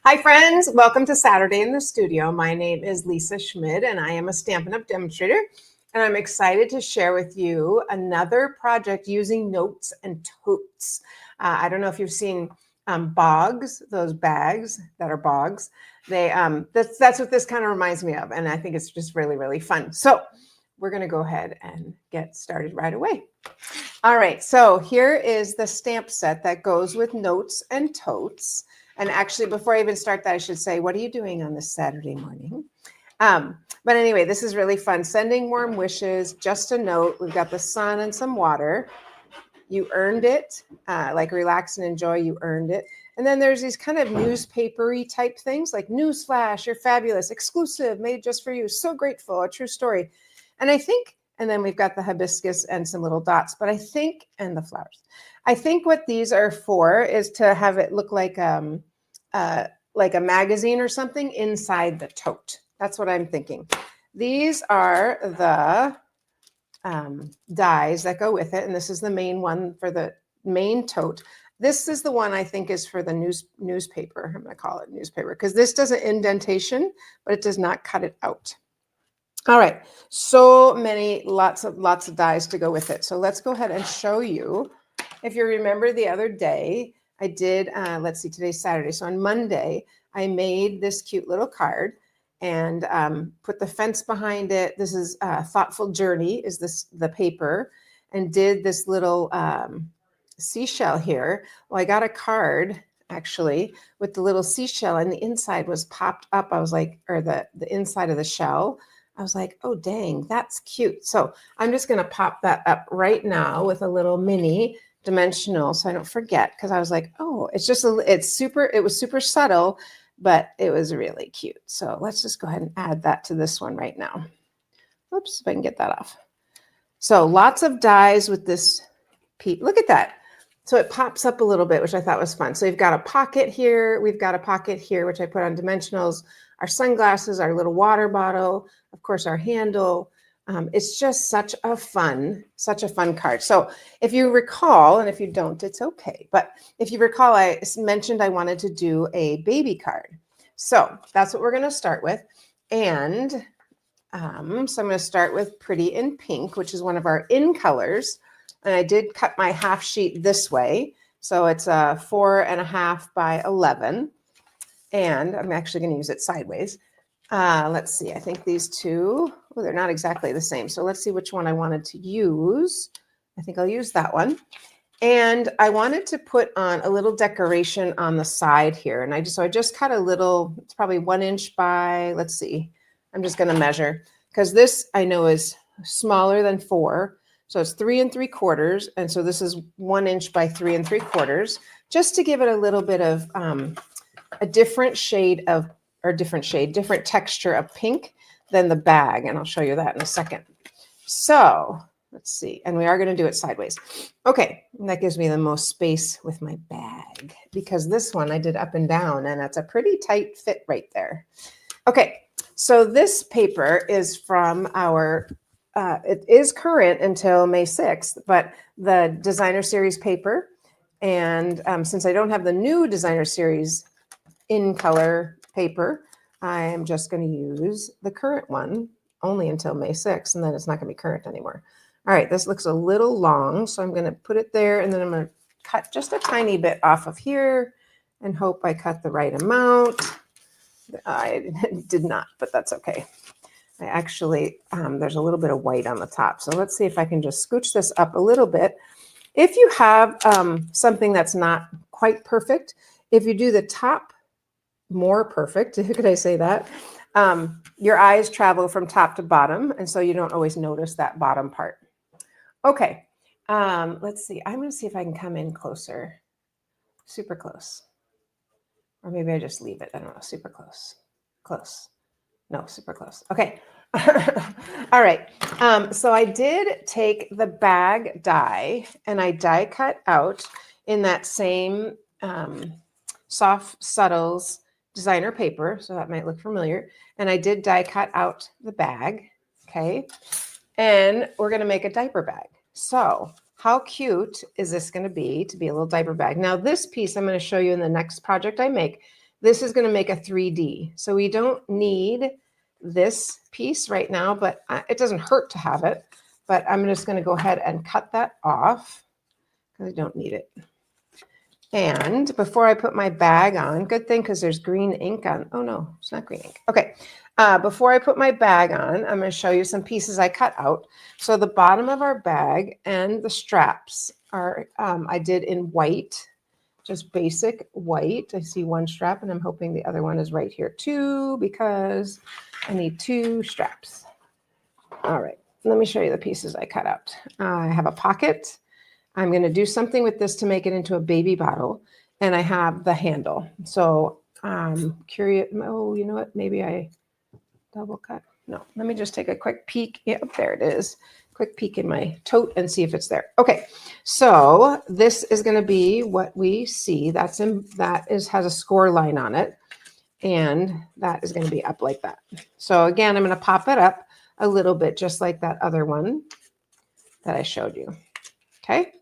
Hi, friends. Welcome to Saturday in the Studio. My name is Lisa Schmid, and I am a Stampin' Up! Demonstrator. And I'm excited to share with you another project using Notes and Totes. I don't know if you've seen bogs, those bags that are bogs. That's what this kind of reminds me of, and I think it's just really, really fun. So we're going to go ahead and get started right away. All right, so here is the stamp set that goes with Notes and Totes. And actually, before I even start that, I should say, what are you doing on this Saturday morning? But anyway, this is really fun. Sending warm wishes, just a note. We've got the sun and some water. You earned it. Like relax and enjoy, you earned it. And then there's these kind of newspapery type things like newsflash, you're fabulous, exclusive, made just for you, so grateful, a true story. And I think, and then we've got the hibiscus and some little dots, but I think, and the flowers. I think what these are for is to have it look like a magazine or something inside the tote. That's what I'm thinking. These are the dies that go with it, and this is the main one for the main tote. This is the one I think is for the newspaper. I'm going to call it newspaper because this does an indentation, but it does not cut it out. All right, so many, lots of dies to go with it. So let's go ahead and show you. If you remember the other day, I did, let's see, today's Saturday. So on Monday, I made this cute little card and put the fence behind it. This is Thoughtful Journey is the paper, and did this little seashell here. Well, I got a card actually with the little seashell, and the inside was popped up. I was like, or the inside of the shell. I was like, oh, dang, that's cute. So I'm just going to pop that up right now with a little mini dimensional so I don't forget, because I was like, oh, it was super subtle, but it was really cute. So let's just go ahead and add that to this one right now. Oops, if I can get that off. So lots of dies with this piece. Look at that. So it pops up a little bit, which I thought was fun. So we've got a pocket here. We've got a pocket here, which I put on dimensionals, our sunglasses, our little water bottle, of course, our handle. It's just such a fun card. So if you recall, and if you don't, it's okay. But if you recall, I mentioned I wanted to do a baby card. So that's what we're going to start with. And so I'm going to start with Pretty in Pink, which is one of our in colors. And I did cut my half sheet this way. So it's a 4.5 by 11. And I'm actually going to use it sideways. Let's see. I think these two, well, they're not exactly the same. So let's see which one I wanted to use. I think I'll use that one. And I wanted to put on a little decoration on the side here. And I just cut a little, it's probably 1 inch by, let's see. I'm just going to measure because this I know is smaller than 4. So it's 3 3/4. And so this is 1 inch by 3 3/4, just to give it a little bit of a different shade of, or different texture of pink than the bag. And I'll show you that in a second. So let's see. And we are going to do it sideways. Okay. And that gives me the most space with my bag because this one I did up and down and it's a pretty tight fit right there. Okay. So this paper is from our, it is current until May 6th, but the designer series paper. And since I don't have the new designer series in color paper, I am just going to use the current one only until May 6th, and then it's not going to be current anymore. All right, this looks a little long, so I'm going to put it there, and then I'm going to cut just a tiny bit off of here and hope I cut the right amount. I did not, but that's okay. I actually, there's a little bit of white on the top, so let's see if I can just scooch this up a little bit. If you have something that's not quite perfect, if you do the top more perfect, could I say that? Your eyes travel from top to bottom, and so you don't always notice that bottom part. Okay, let's see. I'm going to see if I can come in closer, super close. Or maybe I just leave it. I don't know, super close. Close. No, super close. Okay. All right. So I did take the bag die and I die cut out in that same Soft Subtles designer paper. So that might look familiar. And I did die cut out the bag. Okay. And we're going to make a diaper bag. So how cute is this going to be a little diaper bag? Now this piece I'm going to show you in the next project I make, this is going to make a 3D. So we don't need this piece right now, but it doesn't hurt to have it. But I'm just going to go ahead and cut that off because I don't need it. And before I put my bag on, good thing because there's green ink on. Oh no, it's not green ink. Okay. Before I put my bag on, I'm going to show you some pieces I cut out. So the bottom of our bag and the straps are, I did in white, just basic white. I see one strap and I'm hoping the other one is right here too, because I need 2 straps. All right. Let me show you the pieces I cut out. I have a pocket. I'm going to do something with this to make it into a baby bottle. And I have the handle. So I'm curious. Oh, you know what? Maybe I double cut. No, let me just take a quick peek. Yep, there it is. Quick peek in my tote and see if it's there. Okay, so this is going to be what we see. Has a score line on it. And that is going to be up like that. So again, I'm going to pop it up a little bit, just like that other one that I showed you. Okay.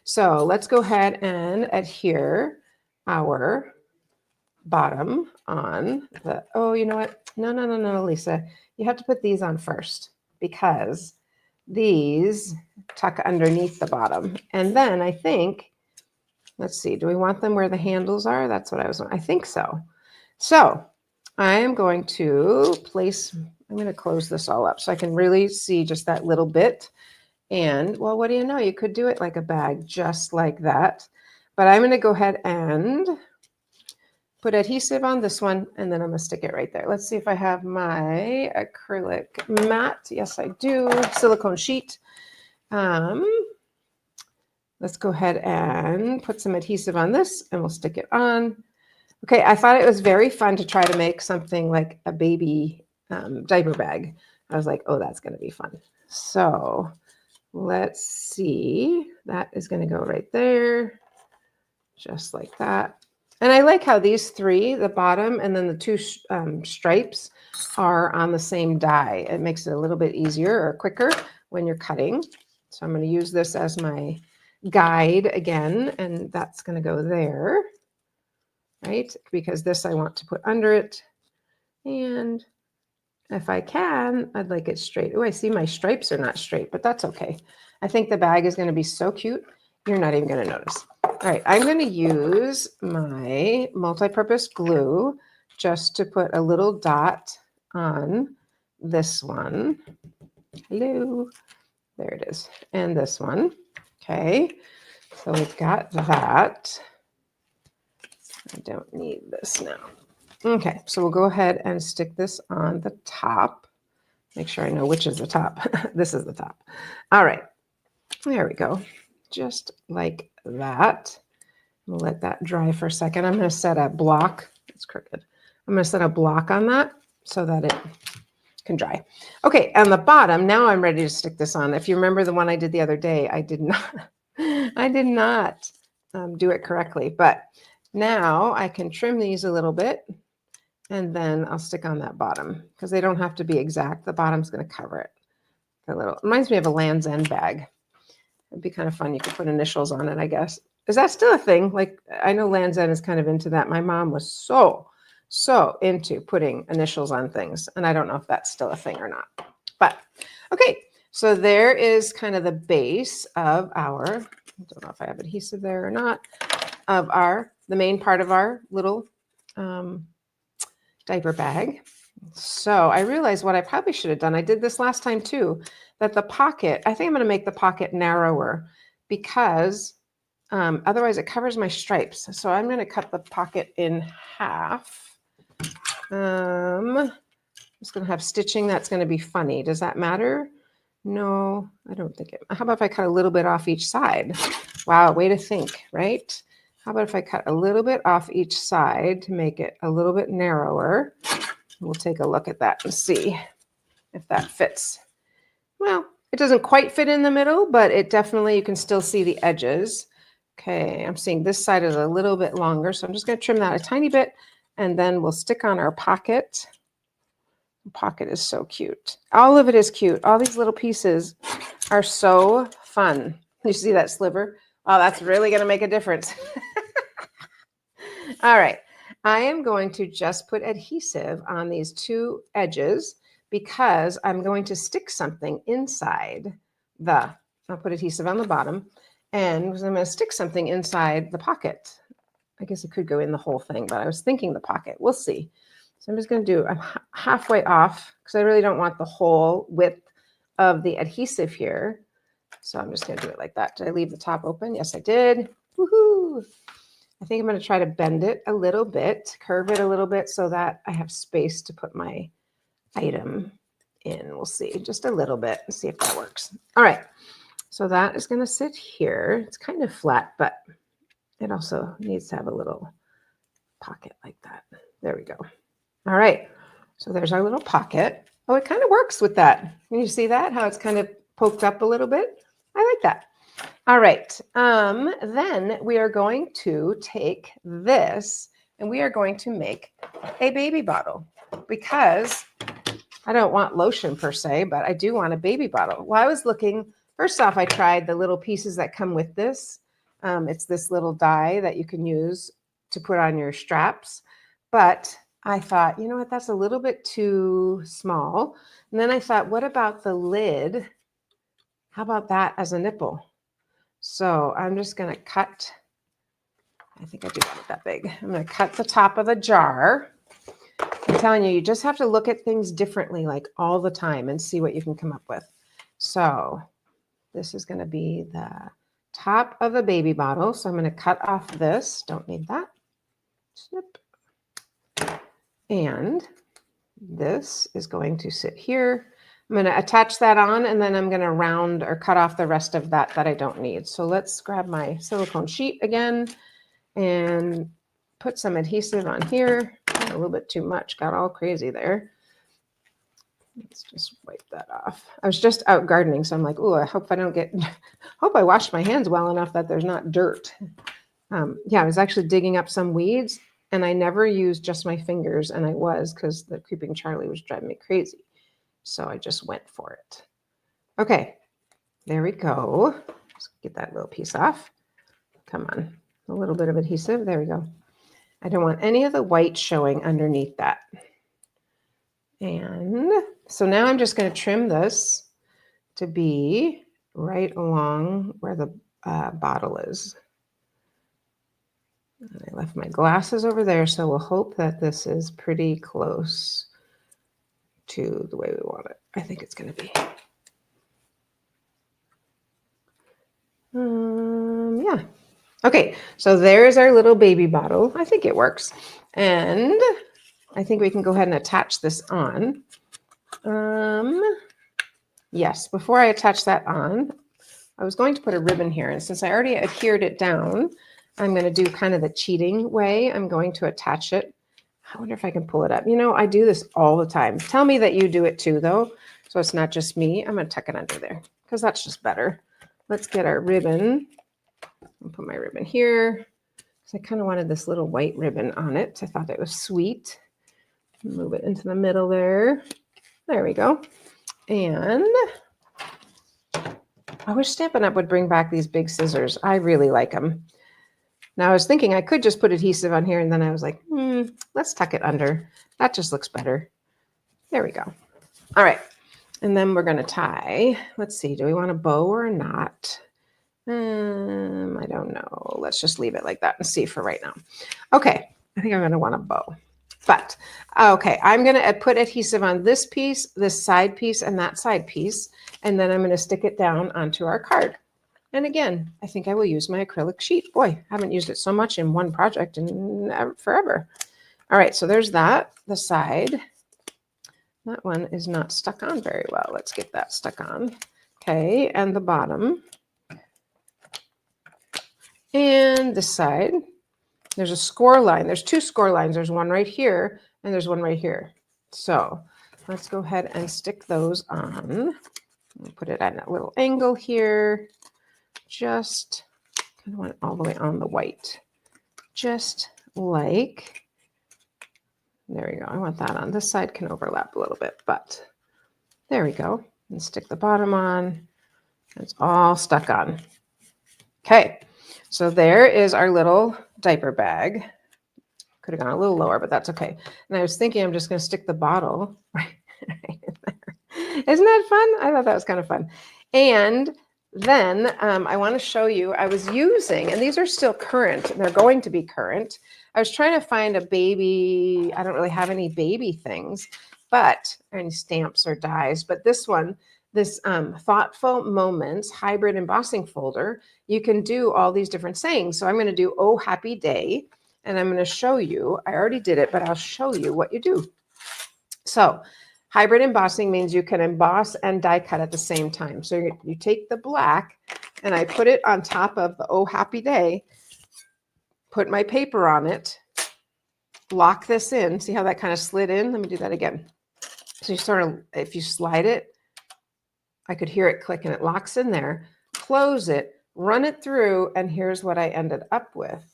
So let's go ahead and adhere our bottom on the, oh, you know what? No, Lisa. You have to put these on first because these tuck underneath the bottom. And then I think, let's see, do we want them where the handles are? That's what I think so. So I am going to I'm going to close this all up so I can really see just that little bit. And well, what do you know? You could do it like a bag, just like that. But I'm going to go ahead and put adhesive on this one, and then I'm going to stick it right there. Let's see if I have my acrylic mat. Yes, I do. Silicone sheet. Let's go ahead and put some adhesive on this, and we'll stick it on. Okay, I thought it was very fun to try to make something like a baby diaper bag. I was like, oh, that's going to be fun. So let's see. That is going to go right there, just like that. And I like how these 3, the bottom and then the 2 stripes are on the same die. It makes it a little bit easier or quicker when you're cutting. So I'm going to use this as my guide again, and that's going to go there, right? Because this I want to put under it. And if I can, I'd like it straight. Oh, I see my stripes are not straight, but that's okay. I think the bag is going to be so cute, you're not even going to notice. All right, I'm going to use my multi-purpose glue just to put a little dot on this one. Hello, there it is. And this one. Okay, so we've got that. I don't need this now. Okay, so we'll go ahead and stick this on the top. Make sure I know which is the top. This is the top. All right, there we go. Just like that. We'll let that dry for a second. I'm going to set a block. It's crooked. I'm going to set a block on that so that it can dry. Okay, on the bottom, now I'm ready to stick this on. If you remember the one I did the other day, I did not do it correctly, but now I can trim these a little bit. And then I'll stick on that bottom because they don't have to be exact. The bottom's going to cover it a little. It reminds me of a Land's End bag. It'd be kind of fun. You could put initials on it, I guess. Is that still a thing? Like, I know Land's End is kind of into that. My mom was so into putting initials on things. And I don't know if that's still a thing or not. But, okay. So there is kind of the base of our, I don't know if I have adhesive there or not, of the main part of our little diaper bag. So I realized what I probably should have done. I did this last time too, that the pocket, I think I'm going to make the pocket narrower because otherwise it covers my stripes. So I'm going to cut the pocket in half. I'm just going to have stitching. That's going to be funny. Does that matter? No, I don't think it. How about if I cut a little bit off each side? Wow, way to think, right? How about if I cut a little bit off each side to make it a little bit narrower? We'll take a look at that and see if that fits. Well, it doesn't quite fit in the middle, but it definitely, you can still see the edges. Okay, I'm seeing this side is a little bit longer, so I'm just going to trim that a tiny bit, and then we'll stick on our pocket. The pocket is so cute. All of it is cute. All these little pieces are so fun. You see that sliver? Oh, that's really going to make a difference. All right. I am going to just put adhesive on these two edges because I'm going to stick something inside I'll put adhesive on the bottom, and I'm going to stick something inside the pocket. I guess it could go in the whole thing, but I was thinking the pocket. We'll see. So I'm just going to I'm halfway off because I really don't want the whole width of the adhesive here. So I'm just going to do it like that. Did I leave the top open? Yes, I did. Woohoo! I think I'm going to try to bend it a little bit, curve it a little bit so that I have space to put my item in. We'll see, just a little bit and see if that works. All right, so that is going to sit here. It's kind of flat, but it also needs to have a little pocket like that. There we go. All right, so there's our little pocket. Oh, it kind of works with that. Can you see that, how it's kind of poked up a little bit? I like that. All right, then we are going to take this and we are going to make a baby bottle because I don't want lotion per se, but I do want a baby bottle. Well, I was looking, first off, I tried the little pieces that come with this. It's this little die that you can use to put on your straps, but I thought, you know what, that's a little bit too small. And then I thought, what about the lid? How about that as a nipple? So I'm just going to cut, I think I do want it that big. I'm going to cut the top of the jar. I'm telling you, you just have to look at things differently, like all the time, and see what you can come up with. So this is going to be the top of a baby bottle. So I'm going to cut off this. Don't need that. Snip. And this is going to sit here. I'm going to attach that on, and then I'm going to round or cut off the rest of that I don't need. So let's grab my silicone sheet again and put some adhesive on here. A little bit too much, got all crazy there. Let's just wipe that off. I was just out gardening, so I'm like, oh, I hope I washed my hands well enough that there's not dirt. Yeah, I was actually digging up some weeds, and I never used just my fingers, and I was because the creeping Charlie was driving me crazy. So I just went for it. Okay, there we go. Let's get that little piece off. Come on, a little bit of adhesive. There we go. I don't want any of the white showing underneath that. And so now I'm just going to trim this to be right along where the bottle is. I left my glasses over there, so we'll hope that this is pretty close to the way we want it. I think it's going to be. Yeah. Okay, so there's our little baby bottle. I think it works. And I think we can go ahead and attach this on. Yes, before I attach that on, I was going to put a ribbon here. And since I already adhered it down, I'm going to do kind of the cheating way. I'm going to attach it. I wonder if I can pull it up. You know, I do this all the time. Tell me that you do it too, though. So it's not just me. I'm going to tuck it under there because that's just better. Let's get our ribbon. I'll put my ribbon here. So I kind of wanted this little white ribbon on it. I thought it was sweet. Move it into the middle there. There we go. And I wish Stampin' Up! Would bring back these big scissors. I really like them. Now I was thinking I could just put adhesive on here, and then I was like, let's tuck it under. That just looks better. There we go. All right. And then we're going to tie. Let's see. Do we want a bow or a knot? I don't know. Let's just leave it like that and see for right now. Okay. I think I'm going to want a bow. But, okay, I'm going to put adhesive on this piece, this side piece, and that side piece. And then I'm going to stick it down onto our card. And again, I think I will use my acrylic sheet. Boy, I haven't used it so much in one project in forever. All right, so there's that, the side. That one is not stuck on very well. Let's get that stuck on. Okay, and the bottom. And this side. There's a score line. There's two score lines. There's one right here, and there's one right here. So let's go ahead and stick those on. Put it at a little angle here. Just kind of want it all the way on the white. Just like, there we go. I want that on. This side can overlap a little bit, but there we go. And stick the bottom on. It's all stuck on. Okay, so there is our little diaper bag. Could have gone a little lower, but that's okay. And I was thinking I'm just going to stick the bottle right in there. Isn't that fun? I thought that was kind of fun. And then I want to show you, I was using, and these are still current, and they're going to be current. I was trying to find a baby, I don't really have any baby things, but any stamps or dies, but this one, this Thoughtful Moments hybrid embossing folder, you can do all these different sayings. So I'm going to do, oh, happy day. And I'm going to show you, I already did it, but I'll show you what you do. So hybrid embossing means you can emboss and die cut at the same time. So you take the black and I put it on top of the oh, happy day, put my paper on it, lock this in. See how that kind of slid in? Let me do that again. So you sort of, if you slide it, I could hear it click and it locks in there. Close it, run it through, and here's what I ended up with.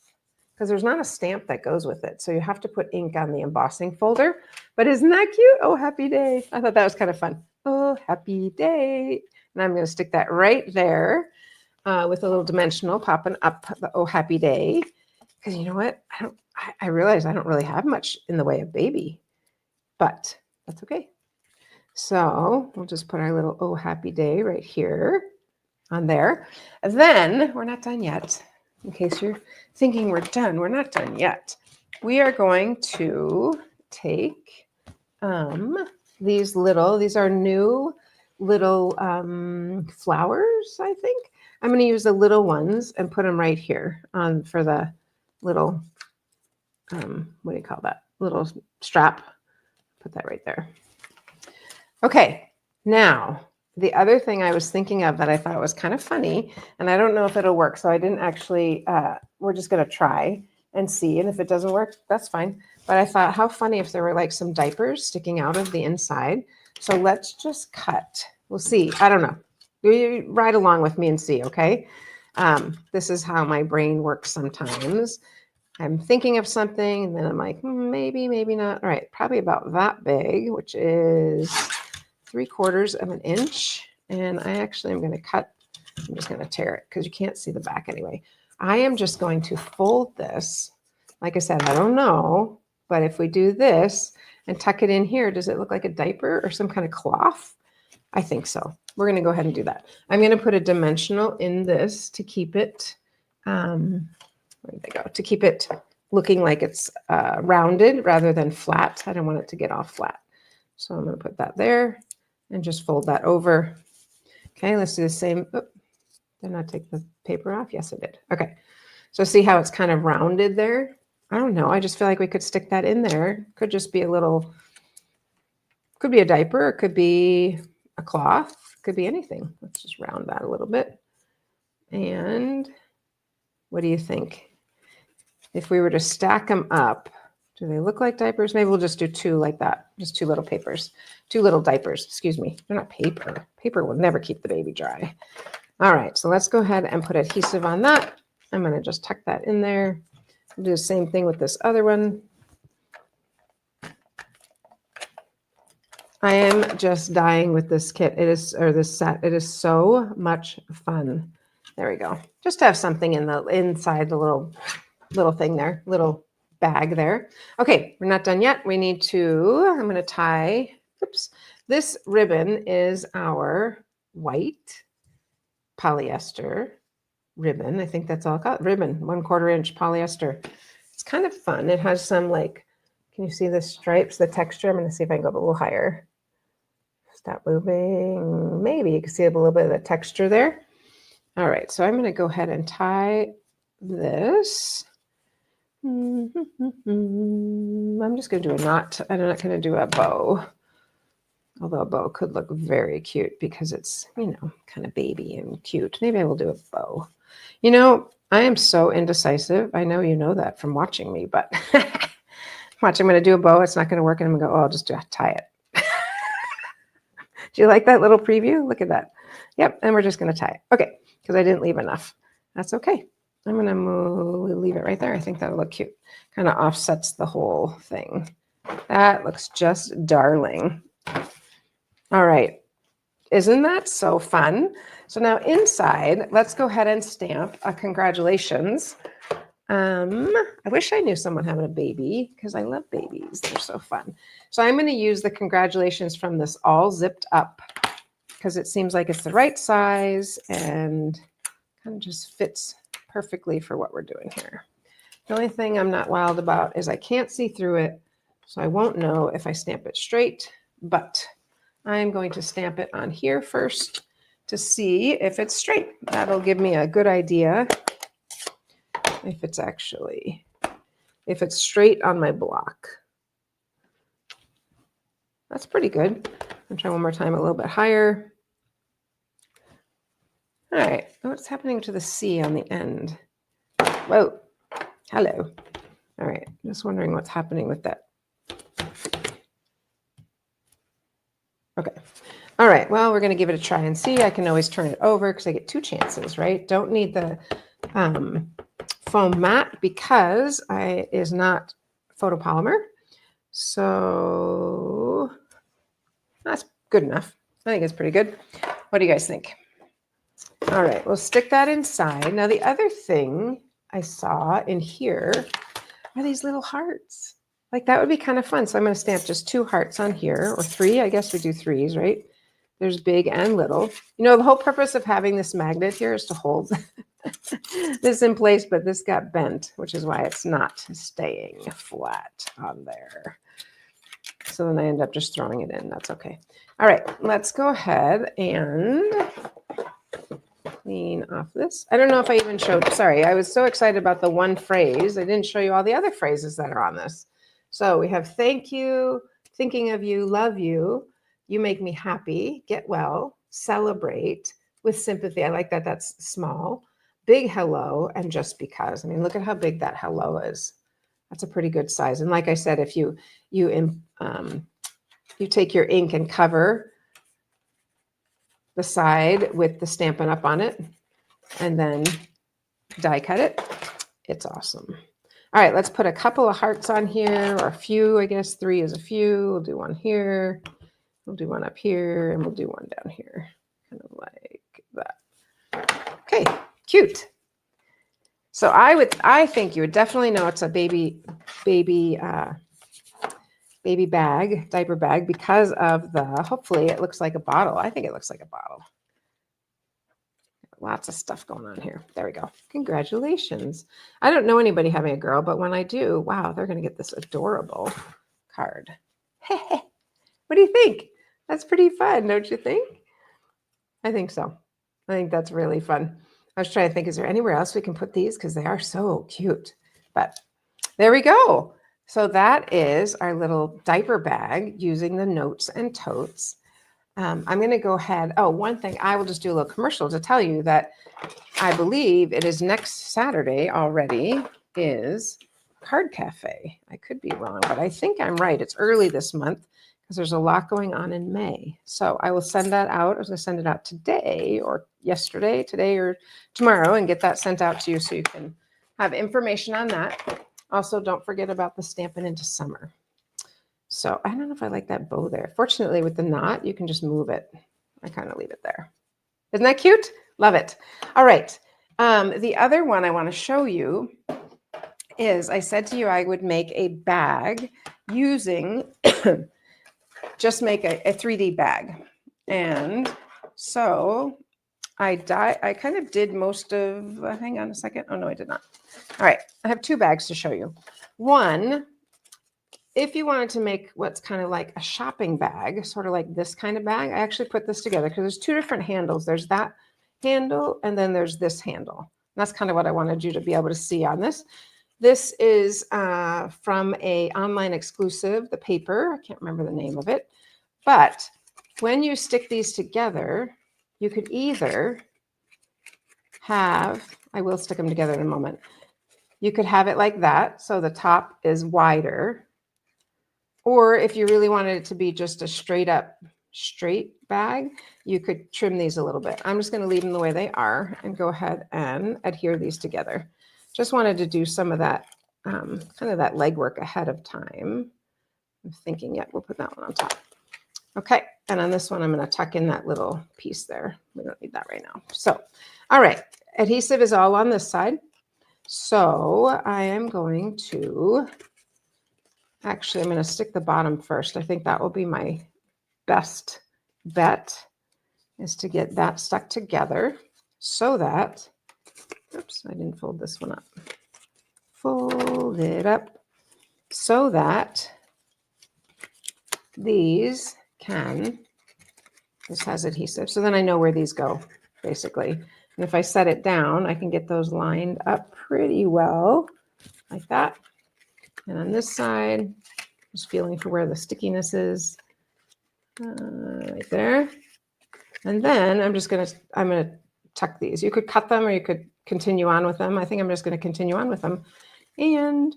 Because there's not a stamp that goes with it. So you have to put ink on the embossing folder. But isn't that cute? Oh, happy day. I thought that was kind of fun. Oh, happy day. And I'm going to stick that right there with a little dimensional popping up the oh, happy day. Because you know what? I realize I don't really have much in the way of baby. But that's okay. So we'll just put our little oh, happy day right here on there. And then we're not done yet. In case you're thinking we're done, we're not done yet. We are going to take these are new little flowers, I think. I'm going to use the little ones and put them right here on for the little, what do you call that? Little strap. Put that right there. Okay, now the other thing I was thinking of that I thought was kind of funny, and I don't know if it'll work, so I didn't actually, we're just going to try and see, and if it doesn't work, that's fine. But I thought, how funny if there were like some diapers sticking out of the inside. So let's just cut. We'll see. I don't know. You ride along with me and see, okay? This is how my brain works sometimes. I'm thinking of something, and then I'm like, maybe, maybe not. All right, probably about that big, which is 3/4 of an inch. And I actually am going to cut, I'm just going to tear it because you can't see the back anyway. I am just going to fold this. Like I said, I don't know, but if we do this and tuck it in here, does it look like a diaper or some kind of cloth? I think so. We're going to go ahead and do that. I'm going to put a dimensional in this to keep it, where did they go? To keep it looking like it's rounded rather than flat. I don't want it to get all flat. So I'm going to put that there and just fold that over. Okay, let's do the same. Oop, did not take the paper off? Yes, I did. Okay, so see how it's kind of rounded there? I don't know. I just feel like we could stick that in there. Could just be a little, could be a diaper. It could be a cloth. Could be anything. Let's just round that a little bit. And what do you think? If we were to stack them up, do they look like diapers? Maybe we'll just do two like that. Just two little papers. Two little diapers. Excuse me. They're not paper. Paper will never keep the baby dry. All right. So let's go ahead and put adhesive on that. I'm going to just tuck that in there. I'll do the same thing with this other one. I am just dying with this kit. It is, or this set. It is so much fun. There we go. Just to have something in the inside the little thing there, little bag there. Okay, we're not done yet. We need to, I'm going to tie, oops. This ribbon is our white polyester ribbon. I think that's all called ribbon, 1/4 inch polyester. It's kind of fun. It has some like, can you see the stripes, the texture? I'm going to see if I can go up a little higher. Stop moving. Maybe you can see a little bit of the texture there. All right, so I'm going to go ahead and tie this. I'm just going to do a knot. I'm not going to do a bow. Although a bow could look very cute because it's, you know, kind of baby and cute. Maybe I will do a bow. You know, I am so indecisive. I know you know that from watching me, but watch, I'm going to do a bow. It's not going to work. And I'm going to go, oh, I'll just tie it. Do you like that little preview? Look at that. Yep. And we're just going to tie it. Okay. Because I didn't leave enough. That's okay. I'm going to leave it right there. I think that'll look cute. Kind of offsets the whole thing. That looks just darling. All right. Isn't that so fun? So now inside, let's go ahead and stamp a congratulations. I wish I knew someone having a baby because I love babies. They're so fun. So I'm going to use the congratulations from this all zipped up because it seems like it's the right size and kind of just fits perfectly for what we're doing here. The only thing I'm not wild about is I can't see through it, so I won't know if I stamp it straight, but I'm going to stamp it on here first to see if it's straight. That'll give me a good idea if it's straight on my block. That's pretty good. I'll try one more time a little bit higher. All right, what's happening to the C on the end? Whoa, hello. All right, just wondering what's happening with that. Okay. All right, well, we're going to give it a try and see. I can always turn it over because I get 2 chances, right? Don't need the foam mat because it is not photopolymer. So that's good enough. I think it's pretty good. What do you guys think? All right, we'll stick that inside. Now, the other thing I saw in here are these little hearts. Like that would be kind of fun. So I'm going to stamp just 2 hearts on here, or 3. I guess we do 3s, right? There's big and little. You know, the whole purpose of having this magnet here is to hold this in place, but this got bent, which is why it's not staying flat on there. So then I end up just throwing it in. That's okay. All right, let's go ahead and clean off this. I don't know if I even showed, sorry, I was so excited about the one phrase. I didn't show you all the other phrases that are on this. So we have thank you, thinking of you, love you, you make me happy, get well, celebrate, with sympathy. I like that that's small, big hello, and just because. I mean, look at how big that hello is. That's a pretty good size. And like I said, if you take your ink and cover the side with the Stampin' Up on it and then die cut it, it's awesome. All right, let's put a couple of hearts on here, or a few, I guess 3 is a few. We'll do one here, we'll do one up here, and we'll do one down here, kind of like that. Okay, cute. So I think you would definitely know it's a baby bag, diaper bag, because of hopefully it looks like a bottle. I think it looks like a bottle. Lots of stuff going on here. There we go. Congratulations. I don't know anybody having a girl, but when I do, wow, they're going to get this adorable card. What do you think? That's pretty fun, don't you think? I think so. I think that's really fun. I was trying to think, is there anywhere else we can put these? Because they are so cute. But there we go. So that is our little diaper bag using the Notes and Totes. I'm going to go ahead. Oh, one thing, I will just do a little commercial to tell you that I believe it is next Saturday already is Card Cafe. I could be wrong, but I think I'm right. It's early this month because there's a lot going on in May. So I will send that out. I was going to send it out today or yesterday, today or tomorrow, and get that sent out to you so you can have information on that. Also, don't forget about the Stampin' Into Summer. So I don't know if I like that bow there. Fortunately, with the knot, you can just move it. I kind of leave it there. Isn't that cute? Love it. All right. The other one I want to show you is, I said to you I would make a bag using, just make a 3D bag. And so I kind of did most of, hang on a second. Oh, no, I did not. All right. I have 2 bags to show you. One, if you wanted to make what's kind of like a shopping bag, sort of like this kind of bag, I actually put this together because there's 2 different handles. There's that handle, and then there's this handle. And that's kind of what I wanted you to be able to see on this. This is from an online exclusive, the paper. I can't remember the name of it. But when you stick these together, you could either have, I will stick them together in a moment. You could have it like that, so the top is wider. Or if you really wanted it to be just a straight bag, you could trim these a little bit. I'm just going to leave them the way they are and go ahead and adhere these together. Just wanted to do some of that, kind of that legwork ahead of time. I'm thinking, yeah, we'll put that one on top. Okay, and on this one, I'm going to tuck in that little piece there. We don't need that right now. So, all right, adhesive is all on this side. So I am going to, actually, I'm going to stick the bottom first. I think that will be my best bet, is to get that stuck together so that, oops, I didn't fold this one up. Fold it up so that these can, this has adhesive. So then I know where these go, basically. And if I set it down, I can get those lined up pretty well, like that. And on this side, just feeling for where the stickiness is, right there. And then I'm gonna tuck these. You could cut them or you could continue on with them. I think I'm just gonna continue on with them. And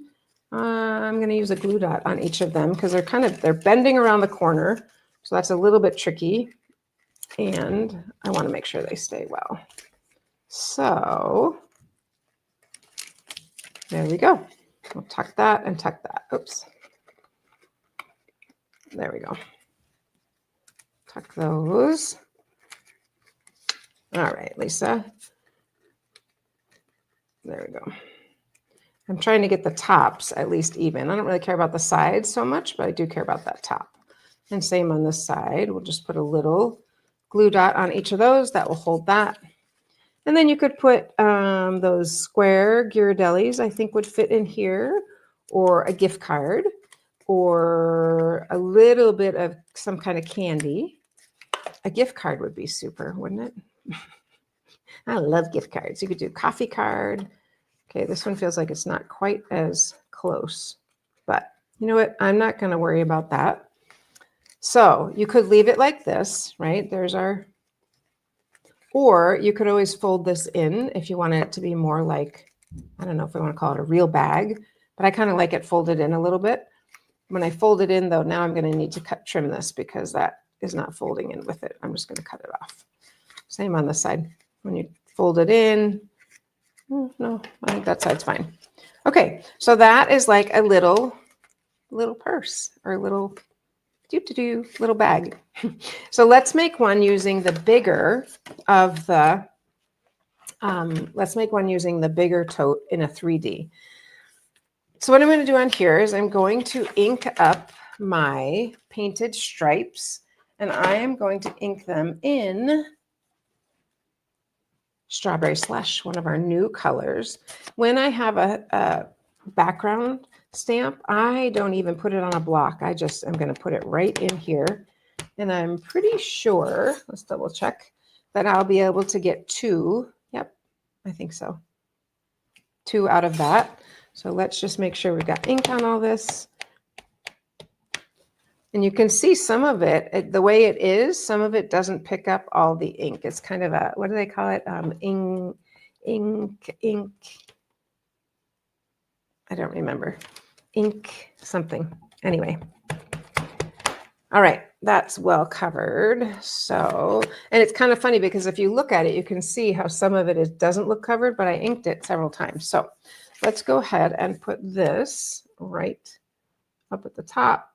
I'm gonna use a glue dot on each of them because they're bending around the corner. So that's a little bit tricky. And I wanna make sure they stay well. So there we go. We'll tuck that and tuck that. Oops. There we go. Tuck those. All right, Lisa. There we go. I'm trying to get the tops at least even. I don't really care about the sides so much, but I do care about that top. And same on this side. We'll just put a little glue dot on each of those. That will hold that. And then you could put those square Ghirardellis, I think would fit in here, or a gift card, or a little bit of some kind of candy. A gift card would be super, wouldn't it? I love gift cards. You could do coffee card. Okay, this one feels like it's not quite as close, but you know what? I'm not going to worry about that. So you could leave it like this, right? There's our, or you could always fold this in if you want it to be more like, I don't know if I want to call it a real bag, but I kind of like it folded in a little bit. When I fold it in though, now I'm going to need to trim this because that is not folding in with it. I'm just going to cut it off. Same on this side. When you fold it in, no, I think that side's fine. Okay, so that is like a little purse or a little little bag. So let's make one using the bigger of the, let's make one using the bigger tote in a 3D. So what I'm going to do on here is I'm going to ink up my painted stripes, and I am going to ink them in Strawberry Slush, one of our new colors. When I have a background stamp, I don't even put it on a block. I just am going to put it right in here. And I'm pretty sure, let's double check, that I'll be able to get two. Yep, I think so. Two out of that. So let's just make sure we've got ink on all this. And you can see some of it, the way it is, some of it doesn't pick up all the ink. It's kind of a, what do they call it? Ink. I don't remember. Ink something. Anyway. All right, that's well covered. So, and it's kind of funny because if you look at it, you can see how some of it doesn't look covered, but I inked it several times. So let's go ahead and put this right up at the top.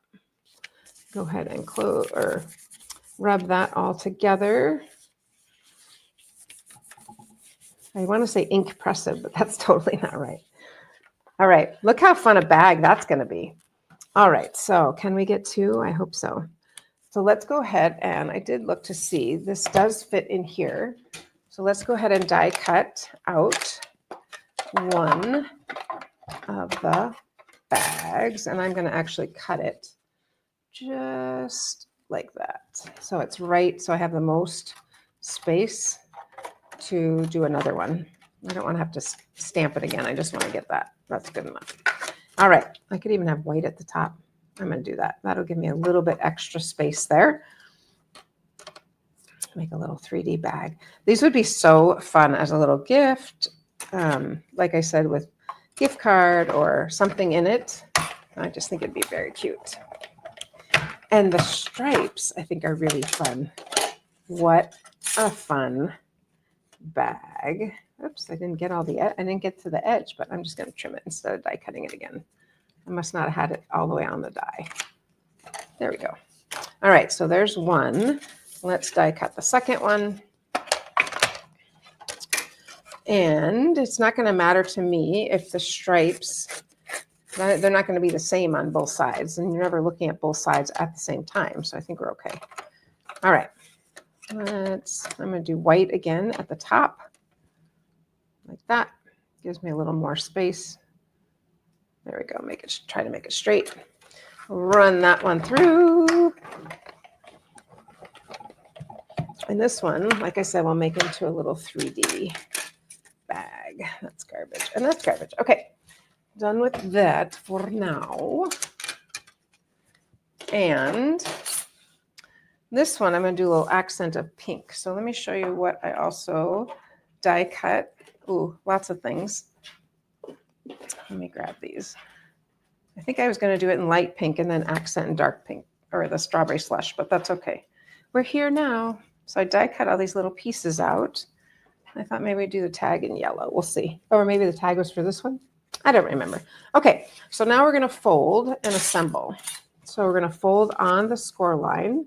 Go ahead and close or rub that all together. I want to say ink pressive, but that's totally not right. All right, look how fun a bag that's going to be. All right, so can we get two? I hope so. So let's go ahead, and I did look to see this does fit in here. So let's go ahead and die cut out one of the bags, and I'm going to actually cut it just like that. So it's right, so I have the most space to do another one. I don't want to have to stamp it again. I just want to get that. That's good enough. All right, I could even have white at the top. I'm going to do that. That'll give me a little bit extra space there. Make a little 3D bag. These would be so fun as a little gift. Like I said, with gift card or something in it. I just think it'd be very cute. And the stripes, I think, are really fun. What a fun bag. Oops, I didn't get to the edge, but I'm just going to trim it instead of die cutting it again. I must not have had it all the way on the die. There we go. All right, so there's one. Let's die cut the second one. And it's not going to matter to me if the stripes, they're not going to be the same on both sides. And you're never looking at both sides at the same time. So I think we're okay. All right. I'm going to do white again at the top. Like that. Gives me a little more space. There we go. Try to make it straight. Run that one through. And this one, like I said, we'll make into a little 3D bag. That's garbage. And that's garbage. Okay. Done with that for now. And this one, I'm going to do a little accent of pink. So let me show you what I also die cut. Ooh, lots of things. Let me grab these. I think I was going to do it in light pink and then accent in dark pink, or the strawberry slush, but that's okay. We're here now. So I die cut all these little pieces out. I thought maybe we'd do the tag in yellow. We'll see. Or maybe the tag was for this one. I don't remember. Okay, so now we're going to fold and assemble. So we're going to fold on the score line.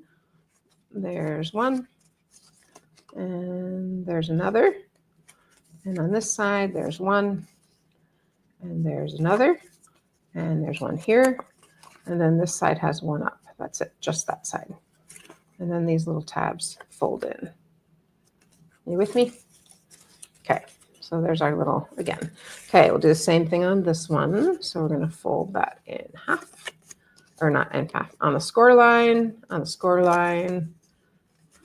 There's one. And there's another. And on this side, there's one. And there's another. And there's one here. And then this side has one up. That's it, just that side. And then these little tabs fold in. You with me? Okay, so there's our little, again. Okay, we'll do the same thing on this one. So we're going to fold that in half. Or not in half. On the score line, on the score line,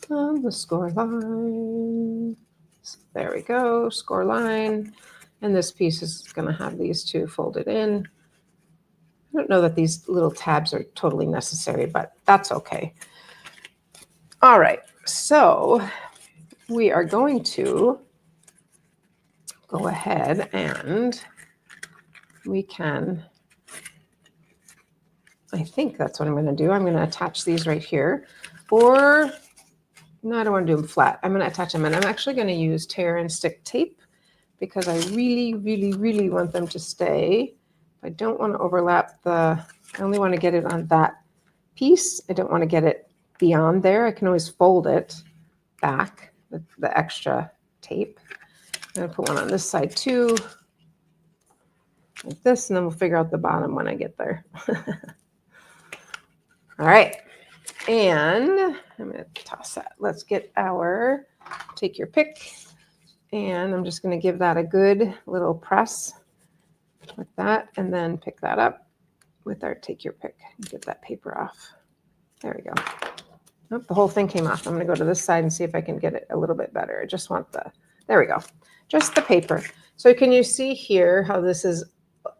on the score line. So there we go, score line. And this piece is going to have these two folded in. I don't know that these little tabs are totally necessary, but that's okay. All right, so we are going to go ahead and we can, I think that's what I'm going to do. I'm going to attach these right here. Or, no, I don't want to do them flat. I'm going to attach them, and I'm actually going to use tear and stick tape because I really, really, really want them to stay. I don't want to overlap I only want to get it on that piece. I don't want to get it beyond there. I can always fold it back with the extra tape. I'm going to put one on this side too, like this, and then we'll figure out the bottom when I get there. All right, and I'm going to toss that. Let's get take your pick, and I'm just going to give that a good little press like that, and then pick that up with our take your pick and get that paper off. There we go. Oh, the whole thing came off. I'm going to go to this side and see if I can get it a little bit better. I just want there we go. Just the paper. So can you see here how this is,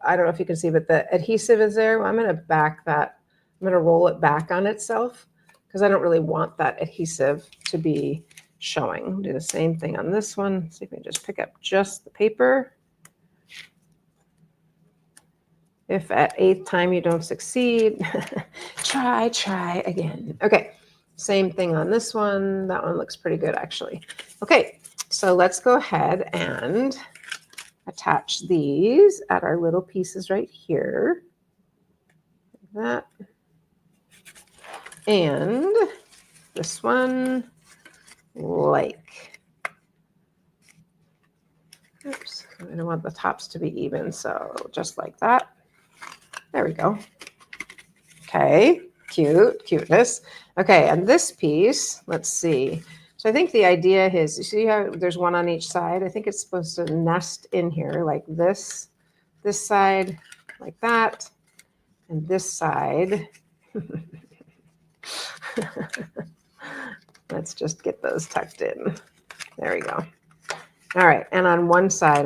I don't know if you can see, but the adhesive is there. Well, I'm going to back that. I'm going to roll it back on itself because I don't really want that adhesive to be showing. Do the same thing on this one. See if I can just pick up just the paper. If at 8th time you don't succeed, try again. Okay, same thing on this one. That one looks pretty good, actually. Okay, so let's go ahead and attach these at our little pieces right here. Like that. And this one, like, oops, I don't want the tops to be even, so just like that. There we go. Okay, cuteness. Okay, and this piece, let's see. So I think the idea is, you see how there's one on each side? I think it's supposed to nest in here like this side like that, and this side. Let's just get those tucked in. There we go. All right, and on one side,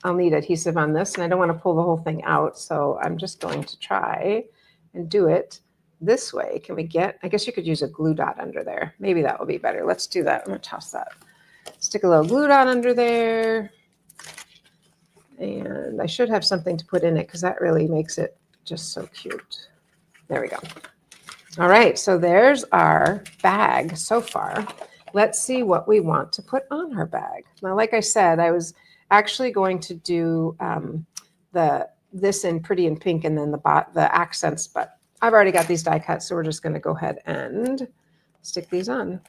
I'll need adhesive on this, and I don't want to pull the whole thing out, so I'm just going to try and do it this way. Can we I guess you could use a glue dot under there. Maybe that will be better. Let's do that. I'm going to toss that. Stick a little glue dot under there, and I should have something to put in it because that really makes it just so cute. There we go. All right, so there's our bag so far. Let's see what we want to put on our bag. Now, like I said, I was actually going to do this in pretty in pink and then the accents, but I've already got these die cut, so we're just going to go ahead and stick these on.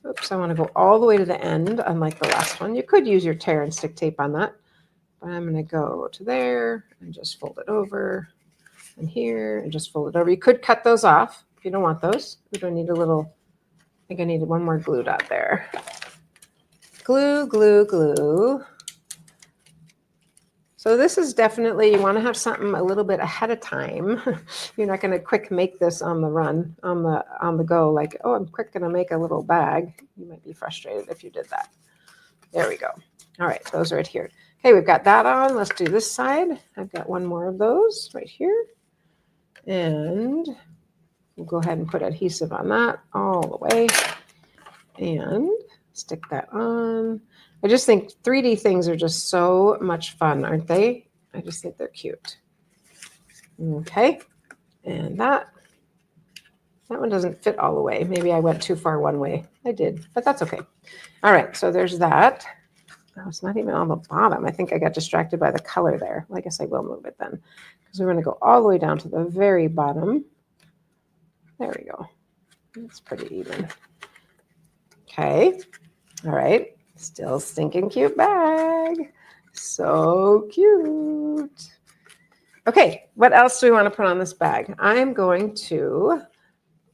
Oops, I want to go all the way to the end, unlike the last one. You could use your tear and stick tape on that, but I'm going to go to there and just fold it over, and here and just fold it over. You could cut those off if you don't want those. We don't need a little, I think I needed one more glue dot there. Glue, glue, glue. So this is definitely, you want to have something a little bit ahead of time. You're not going to quick make this on the run, on the go, like, oh, I'm quick going to make a little bag. You might be frustrated if you did that. There we go. All right, those are adhered. Okay, we've got that on. Let's do this side. I've got one more of those right here. And we'll go ahead and put adhesive on that all the way. And stick that on. I just think 3D things are just so much fun, aren't they? I just think they're cute. Okay, and that one doesn't fit all the way. Maybe I went too far one way. I did, but that's okay. All right, so there's that. Oh, it's not even on the bottom. I think I got distracted by the color there. Well, I guess I will move it then, because we're going to go all the way down to the very bottom. There we go. That's pretty even. Okay, all right. Still stinking cute bag. So cute. Okay, what else do we want to put on this bag? I'm going to,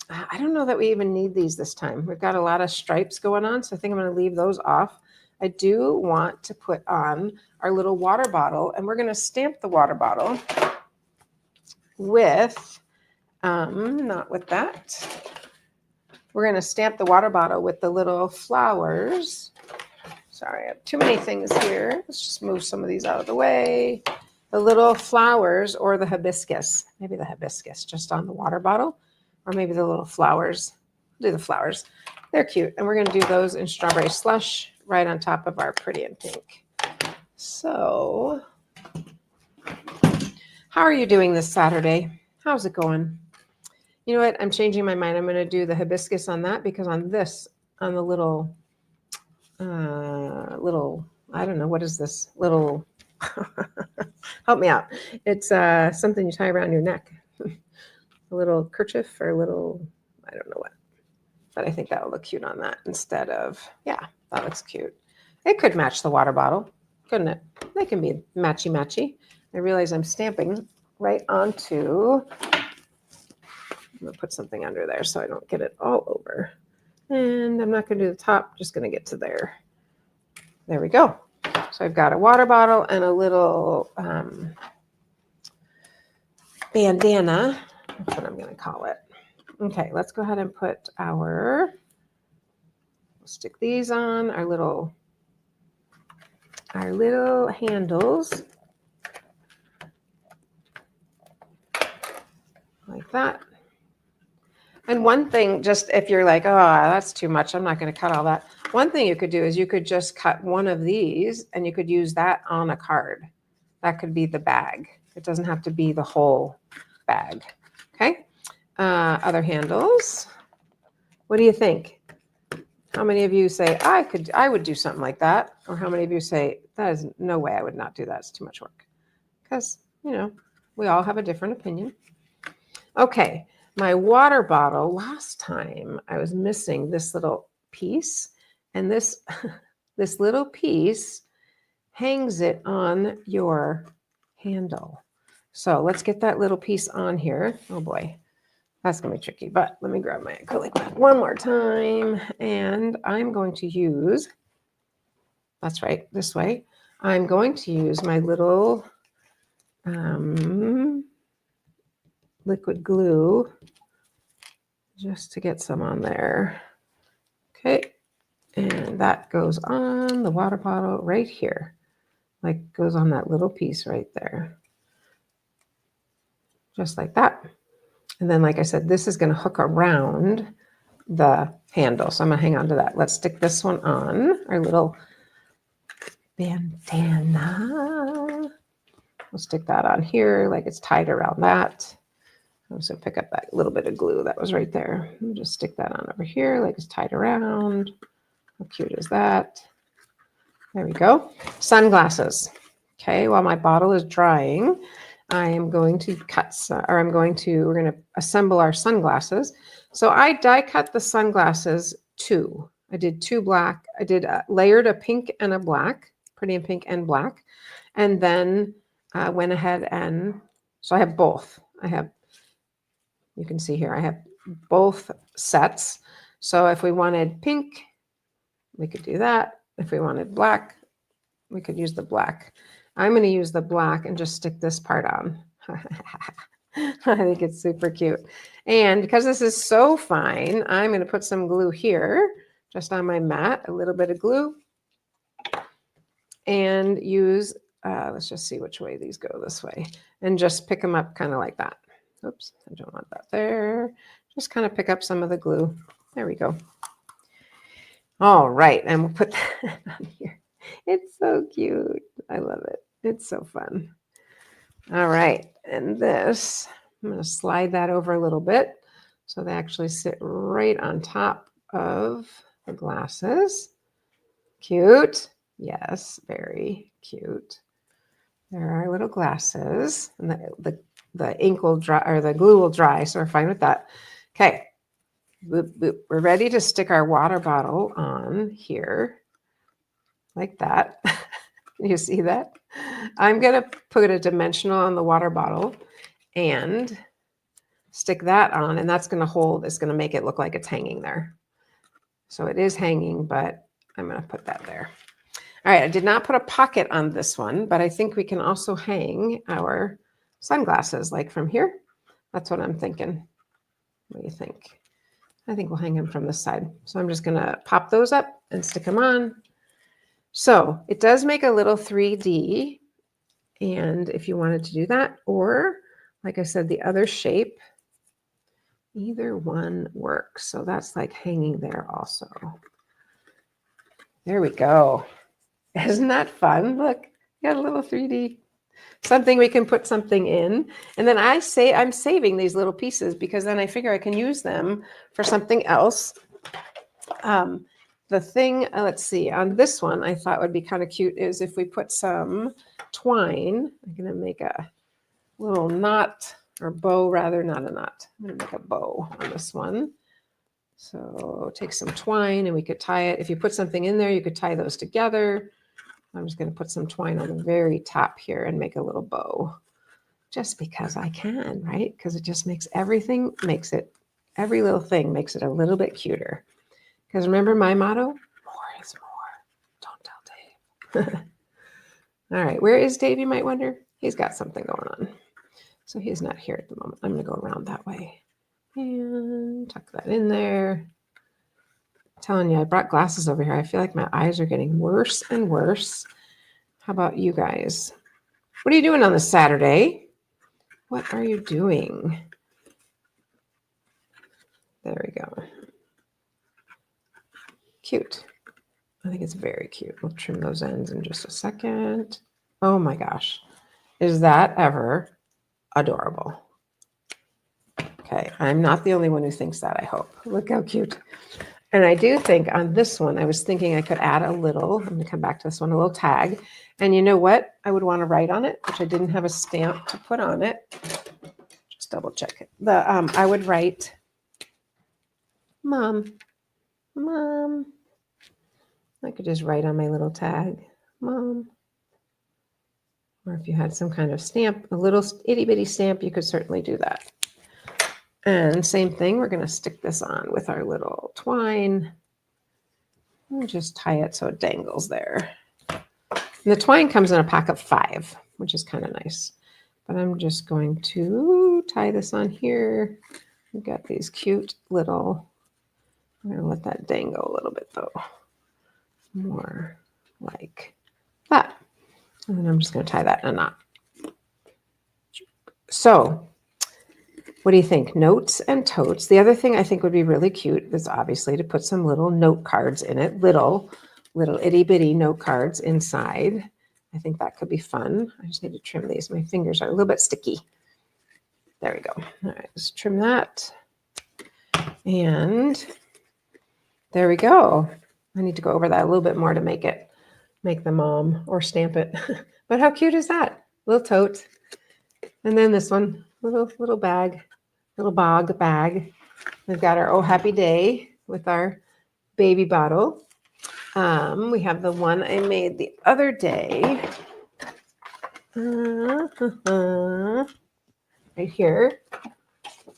I don't know that we even need these this time. We've got a lot of stripes going on, so I think I'm going to leave those off. I do want to put on our little water bottle, and we're going to stamp the water bottle with, not with that. We're going to stamp the water bottle with the little flowers. Sorry, I have too many things here. Let's just move some of these out of the way. The little flowers or the hibiscus. Maybe the hibiscus just on the water bottle, or maybe the little flowers. I'll do the flowers. They're cute. And we're going to do those in strawberry slush right on top of our pretty in pink. So, how are you doing this Saturday? How's it going? You know what? I'm changing my mind. I'm going to do the hibiscus on that, because on this, on the little, I don't know, what is this? Little, help me out. It's something you tie around your neck. A little kerchief or a little, I don't know what. But I think that will look cute on that instead of, yeah, that looks cute. It could match the water bottle, couldn't it? They can be matchy-matchy. I realize I'm stamping right onto, I'm going to put something under there so I don't get it all over. And I'm not going to do the top, just going to get to there. There we go. So I've got a water bottle and a little bandana. That's what I'm going to call it. Okay, let's go ahead and put our, we'll stick these on, our little handles. Like that. And one thing, just if you're like, oh, that's too much, I'm not going to cut all that. One thing you could do is you could just cut one of these and you could use that on a card. That could be the bag. It doesn't have to be the whole bag. Okay. Other handles. What do you think? How many of you say, I would do something like that? Or how many of you say, that is no way I would not do that. It's too much work. Because, you know, we all have a different opinion. Okay. My water bottle, last time I was missing this little piece, and this little piece hangs it on your handle. So let's get that little piece on here. Oh boy, that's gonna be tricky, but let me grab my acrylic mat one more time, and I'm going to use, that's right, this way. I'm going to use my little liquid glue just to get some on there. Okay, and that goes on the water bottle right here, like goes on that little piece right there, just like that. And then, like I said, this is going to hook around the handle, so I'm going to hang on to that. Let's stick this one on our little bandana. We'll stick that on here like it's tied around that. I'm just going to pick up that little bit of glue that was right there. And just stick that on over here like it's tied around. How cute is that? There we go. Sunglasses. Okay, while my bottle is drying, I am going to we're going to assemble our sunglasses. So I die cut the sunglasses 2. I did 2 black. I did layered a pink and a black, pretty in pink and black. And then went ahead and, so I have both. I have, you can see here, I have both sets. So if we wanted pink, we could do that. If we wanted black, we could use the black. I'm going to use the black and just stick this part on. I think it's super cute. And because this is so fine, I'm going to put some glue here, just on my mat, a little bit of glue, and use, let's just see which way these go, this way, and just pick them up kind of like that. Oops, I don't want that there. Just kind of pick up some of the glue. There we go. All right, and we'll put that on here. It's so cute. I love it. It's so fun. All right, and this, I'm going to slide that over a little bit so they actually sit right on top of the glasses. Cute. Yes, very cute. There are our little glasses, and the ink will dry, or the glue will dry, so we're fine with that. Okay, boop, boop. We're ready to stick our water bottle on here, like that. You see that? I'm going to put a dimensional on the water bottle and stick that on, and that's going to hold, it's going to make it look like it's hanging there. So it is hanging, but I'm going to put that there. All right, I did not put a pocket on this one, but I think we can also hang our sunglasses like from here. That's what I'm thinking. What do you think? I think we'll hang them from this side. So I'm just going to pop those up and stick them on. So it does make a little 3D, and if you wanted to do that, or like I said, the other shape, either one works. So that's like hanging there also. There we go. Isn't that fun? Look, got a little 3D, something we can put something in. And then I'm saving these little pieces because then I figure I can use them for something else. The thing, let's see, on this one I thought would be kind of cute is if we put some twine. I'm going to make a little knot, or bow rather, not a knot. I'm going to make a bow on this one. So take some twine and we could tie it. If you put something in there, you could tie those together. I'm just going to put some twine on the very top here and make a little bow just because I can, right? Because it just makes everything, every little thing makes it a little bit cuter. Because remember my motto, more is more. Don't tell Dave. All right, where is Dave, you might wonder? He's got something going on. So he's not here at the moment. I'm going to go around that way and tuck that in there. I'm telling you, I brought glasses over here. I feel like my eyes are getting worse and worse. How about you guys? What are you doing on this Saturday? What are you doing? There we go. Cute. I think it's very cute. We'll trim those ends in just a second. Oh my gosh. Is that ever adorable? Okay, I'm not the only one who thinks that, I hope. Look how cute. And I do think on this one, I was thinking I could add a little, I'm going to come back to this one, a little tag. And you know what? I would want to write on it, which I didn't have a stamp to put on it. Just double check it. I would write, Mom. I could just write on my little tag, Mom. Or if you had some kind of stamp, a little itty bitty stamp, you could certainly do that. And same thing, we're going to stick this on with our little twine. And just tie it so it dangles there. And the twine comes in a pack of 5, which is kind of nice. But I'm just going to tie this on here. We've got these cute little, I'm going to let that dangle a little bit though. More like that. And then I'm just going to tie that in a knot. So what do you think? Notes and totes. The other thing I think would be really cute is obviously to put some little note cards in it, little itty bitty note cards inside. I think that could be fun. I just need to trim these. My fingers are a little bit sticky. There we go. All right, let's trim that. And there we go. I need to go over that a little bit more to make the mom or stamp it. But how cute is that? Little tote. And then this one, little bag, little bog bag. We've got our Oh Happy Day with our baby bottle. We have the one I made the other day. Right here.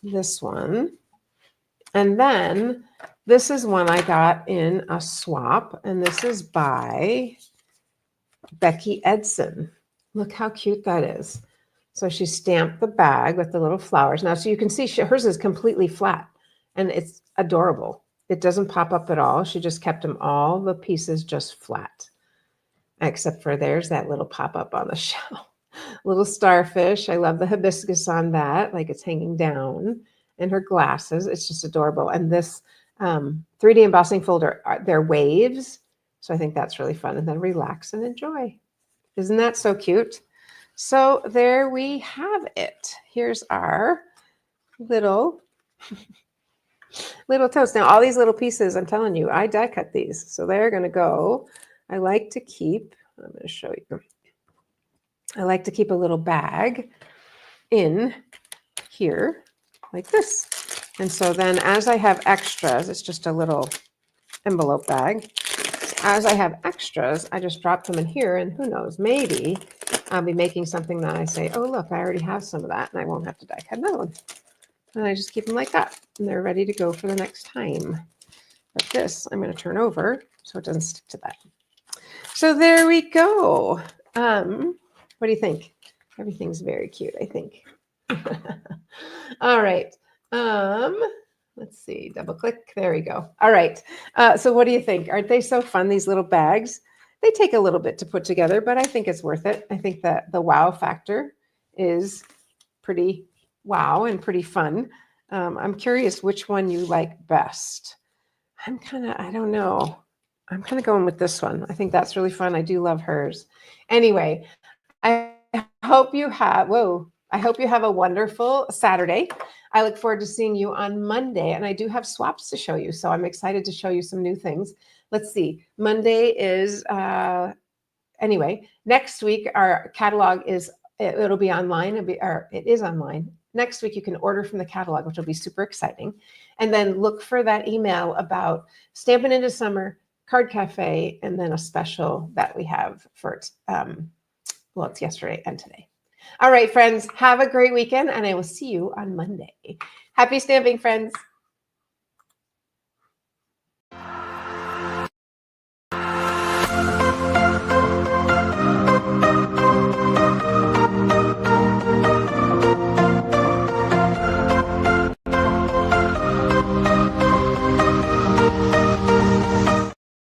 This one. And then this is one I got in a swap, and this is by Becky Edson. Look how cute that is. So she stamped the bag with the little flowers. Now, so you can see hers is completely flat, and it's adorable. It doesn't pop up at all. She just kept them all the pieces just flat, except for there's that little pop up on the shell. Little starfish. I love the hibiscus on that, like it's hanging down. And her glasses. It's just adorable. And this 3D embossing folder, they're waves. So I think that's really fun. And then relax and enjoy. Isn't that so cute? So there we have it. Here's our little totes. Now, all these little pieces, I'm telling you, I die cut these. So they're going to go. I like to keep, I'm going to show you. I like to keep a little bag in here like this. And so then as I have extras, it's just a little envelope bag. So as I have extras, I just drop them in here, and who knows, maybe I'll be making something that I say, oh, look, I already have some of that, and I won't have to die cut another one. And I just keep them like that, and they're ready to go for the next time. But this, I'm going to turn over so it doesn't stick to that. So there we go. What do you think? Everything's very cute, I think. All right. Let's see, double click. There we go. All right. So what do you think? Aren't they so fun, these little bags? They take a little bit to put together, but I think it's worth it. I think that the wow factor is pretty wow and pretty fun. I'm curious which one you like best. I don't know. I'm kind of going with this one. I think that's really fun. I do love hers. Anyway, I hope you have a wonderful Saturday. I look forward to seeing you on Monday, and I do have swaps to show you, so I'm excited to show you some new things. Let's see. Monday is, anyway, next week our catalog it'll be online, it is online. Next week you can order from the catalog, which will be super exciting. And then look for that email about Stampin' Into Summer, Card Cafe, and then a special that we have for well, it's yesterday and today. All right, friends, have a great weekend, and I will see you on Monday. Happy stamping, friends.